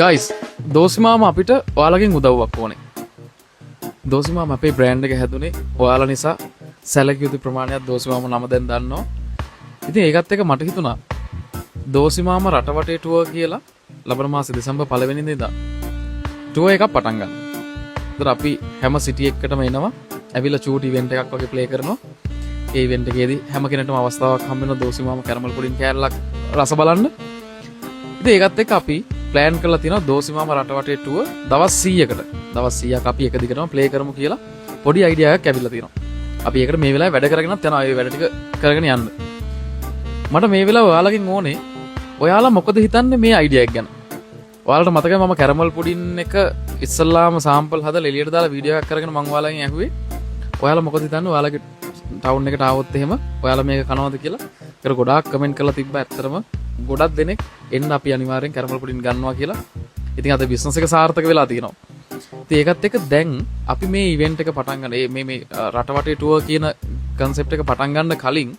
Guys දෝසිමාම අපිට ඔයාලගෙන් උදව්වක් ඕනේ. දෝසිමාම අපේ බ්‍රෑන්ඩ් එක හැදුනේ ඔයාලා නිසා. සැලකිය යුතු ප්‍රමාණයක් දෝසිමාම නම දැන් දන්නවා. ඉතින් ඒකත් එක මට හිතුණා දෝසිමාම රටවටේ ටුවර් කියලා ලබන මාසේ දෙසැම්බර් 1 වෙනිදා ඉඳන් ටුවර් එකක් පටන් ගන්නවා. ඒතර අපි හැම සිටි එකකටම එනවා. ඇවිල්ලා චූටි ඉවෙන්ට් එකක් වගේ ප්ලේ කරනවා. ඒ ඉවෙන්ට් එකේදී හැම කෙනෙක්ටම අවස්ථාවක් හම්බ වෙනවා දෝසිමාම කැරමල් පුඩින් කෑල්ලක් රස බලන්න. ඉතින් ඒකත් එක්ක අපි ප්ලෑන් කරලා තියෙනවා දෝසිමාම රටවටේ ටුවර් දවස් 100කට. දවස් 100ක් අපි එක දිගටම ප්ලේ කරමු කියලා පොඩි අයිඩියා එකක් ඇවිල්ලා තියෙනවා. අපි ඒකට මේ වෙලාවේ වැඩ කරගෙනත් යනවා. ඒ වැඩ ටික කරගෙන යන්න. මට මේ වෙලාව ඔයාලගෙන් ඕනේ ඔයාලා මොකද හිතන්නේ මේ අයිඩියා එක ගැන? ඔයාලට මතකයි මම කැරමල් පුඩින් එක ඉස්සල්ලාම සාම්පල් හදලා එළියට දාලා වීඩියෝ එකක් කරගෙන මම ඔයාලගෙන් ඇහුවේ ඔයාලා මොකද හිතන්නේ ඔයාලගේ ටවුන් එකට ආවොත් එහෙම ඔයාලා මේක කනවද කියලා. ඒක ගොඩාක් කමෙන්ට් කරලා තිබ්බා. ඇත්තටම ගොඩක් දෙනෙක් එන්න අපි අනිවාර්යෙන් කැරමල් පුඩින් ගන්නවා කියලා. ඉතින් අද බිස්නස් එක සාර්ථක වෙලා තියෙනවා. ඉතින් ඒකත් එක්ක දැන් අපි මේ ඉවෙන්ට් එක පටන් ගන්න මේ රටවටේ ටුවර් කියන concept එක පටන් ගන්න කලින්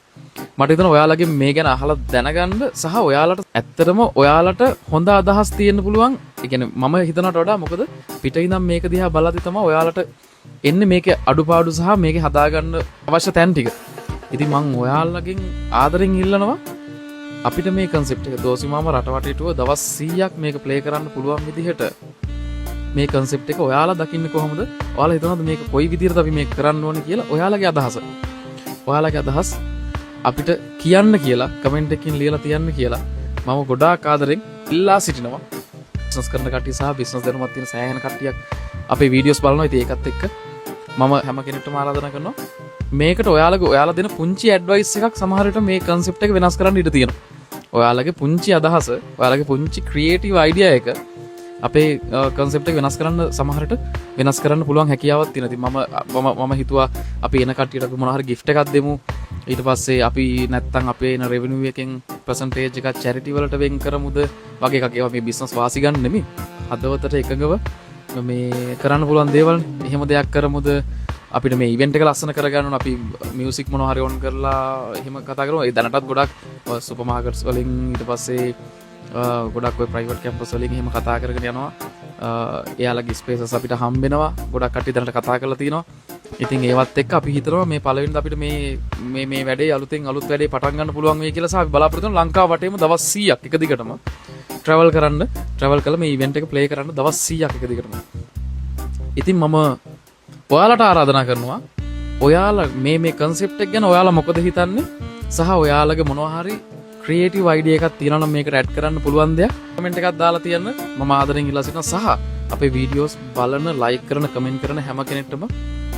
මට හිතෙනවා ඔයාලගේ මේ ගැන අහලා දැනගන්න සහ ඔයාලට ඇත්තටම ඔයාලට හොඳ අදහස් තියෙන්න පුළුවන්. ඒ කියන්නේ මම හිතනට වඩා මොකද පිටින් ඉඳන් මේක දිහා බලද්දි තමයි ඔයාලට එන්නේ මේකේ අඩුපාඩු සහ මේකේ හදාගන්න අවශ්‍ය තැන් ටික. ඉතින් මම ඔයාලගෙන් ආදරෙන් ඉල්ලනවා අපිට මේ concept එක දෝසිමාම රටවටේ ටුවර් දවස් 100ක් මේක ප්ලේ කරන්න පුළුවන් විදිහට මේ concept එක ඔයාලා දකින්නේ කොහොමද? ඔයාලා හිතනවද මේක කොයි විදිහටද අපි මේක කරන්න ඕනේ කියලා? ඔයාලගේ අදහස. ඔයාලගේ අදහස් අපිට කියන්න කියලා කමෙන්ට් එකකින් ලියලා තියන්න කියලා මම ගොඩාක් ආදරෙන් ඉල්ලා සිටිනවා. බිස්නස් කරන කට්ටිය සහ බිස්නස් දැනුමක් තියෙන සෑහෙන කට්ටියක් අපේ වීඩියෝස් බලනවා. ඉතින් ඒකත් එක්ක මම හැම කෙනෙක්ටම ආරාධනා කරනවා මේකට ඔයාලා දෙන පුංචි ඇඩ්වයිස් එකක් සමහර විට මේ concept එක වෙනස් කරන්න ඉඩ තියෙනවා. ඔයාලගේ පුංචි අදහස, ඔයාලගේ පුංචි ක්‍රියේටිව් අයිඩියා එක අපේ concept එක වෙනස් කරන්න සමහරට වෙනස් කරන්න පුළුවන් හැකියාවක් තියෙනවා. ඉතින් මම හිතුවා අපි එන කට්ටියට අපි මොනවා හරි gift එකක් දෙමු. ඊට පස්සේ අපි නැත්තම් අපේ එන revenue එකෙන් percentage එකක් charity වලට වෙන් කරමුද වගේ එකක්. ඒවා මේ business වාසි ගන්න නෙමෙයි. හදවතට එකඟව මේ කරන්න පුළුවන් දේවල්. එහෙම දෙයක් කරමුද? අපිට මේ ඉවෙන්ට් එක ලස්සන කරගන්න ඕන. අපි මියුසික් මොනවා හරි ඔන් කරලා එහෙම කතා කරමු. ඒ දැනටත් ගොඩක් සුපර් මාකට්ස් වලින් ඊට පස්සේ ගොඩක් ඔය ප්‍රයිවට් කැම්පස් වලින් එහෙම කතා කරගෙන යනවා. එයාලගේ ස්පේසස් අපිට හම්බ වෙනවා. ගොඩක් කට්ටිය දැනට කතා කරලා තිනවා. ඉතින් ඒවත් එක්ක අපි හිතනවා මේ පළවෙනිද අපිට මේ වැඩේ අලුත් වැඩේ පටන් ගන්න පුළුවන් වෙයි කියලා. අපි බලාපොරොත්තු වෙනවා ලංකාව වටේම දවස් 100ක් එක දිගටම ට්‍රැවල් කරලා මේ ඉවෙන්ට් එක ප්ලේ කරන්න දවස් 100ක් එක දිගටම. ඉතින් මම ඔයාලට ආරාධනා කරනවා ඔයාලා මේ concept එක ගැන ඔයාලා මොකද හිතන්නේ සහ ඔයාලගේ මොනවා හරි ක්‍රියේටිව් අයිඩියා එකක් තියෙනවා නම් මේකට ඇඩ් කරන්න පුළුවන් දෙයක් කමෙන්ට් එකක් දාලා තියන්න. මම ආදරෙන් ඉල්ලා සිටිනවා. සහ අපේ වීඩියෝස් බලන, ලයික් කරන, කමෙන්ට් කරන හැම කෙනෙක්ටම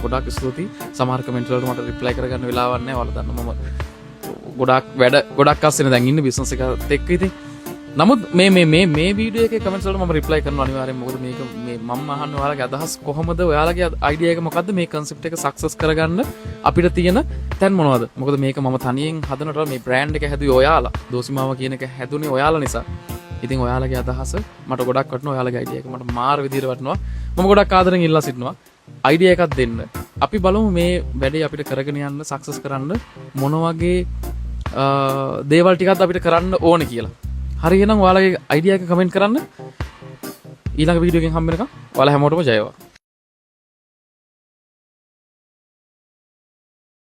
ගොඩාක් ස්තුතියි. සමහර කමෙන්ට් වලට මට රිප්ලයි කරගන්න වෙලාවක් නැහැ. ඔයාලා දන්නවා මම ගොඩක් අස්සෙන දැන් ඉන්නේ බිස්නස් එකත් එක්ක. ඉතින් නමුත් මේ වීඩියෝ එකේ කමෙන්ට්ස් වලට මම රිප්ලයි කරනවා අනිවාර්යෙන්. මොකද මේක මම අහන්නේ ඔයාලගේ අදහස් කොහොමද? ඔයාලගේ අයිඩියා එක මොකද්ද? මේ concept එක සක්සස් කරගන්න අපිට තියෙන තැන් මොනවද? මොකද මේක මම තනියෙන් හදනට මේ බ්‍රෑන්ඩ් එක හැදුවේ ඔයාලා. දෝසිමාව කියන එක හැදුනේ ඔයාලා නිසා. ඉතින් ඔයාලගේ අදහස මට ගොඩක් වටිනවා. ඔයාලගේ අයිඩියා එක මට මාර විදියට වටිනවා. මම ගොඩක් ආදරෙන් ඉල්ලා සිටිනවා අයිඩියා එකක් දෙන්න. අපි බලමු මේ වැඩේ අපිට කරගෙන යන්න සක්සස් කරන්න මොන වගේ දේවල් ටිකක්ද අපිට කරන්න ඕනේ කියලා. හරි එහෙනම් ඔයාලගේ අයිඩියා එක කමෙන්ට් කරන්න. ඊළඟ වීඩියෝ එකෙන් හම්බ වෙනකම් ඔයාලා හැමෝටම ජය වේවා.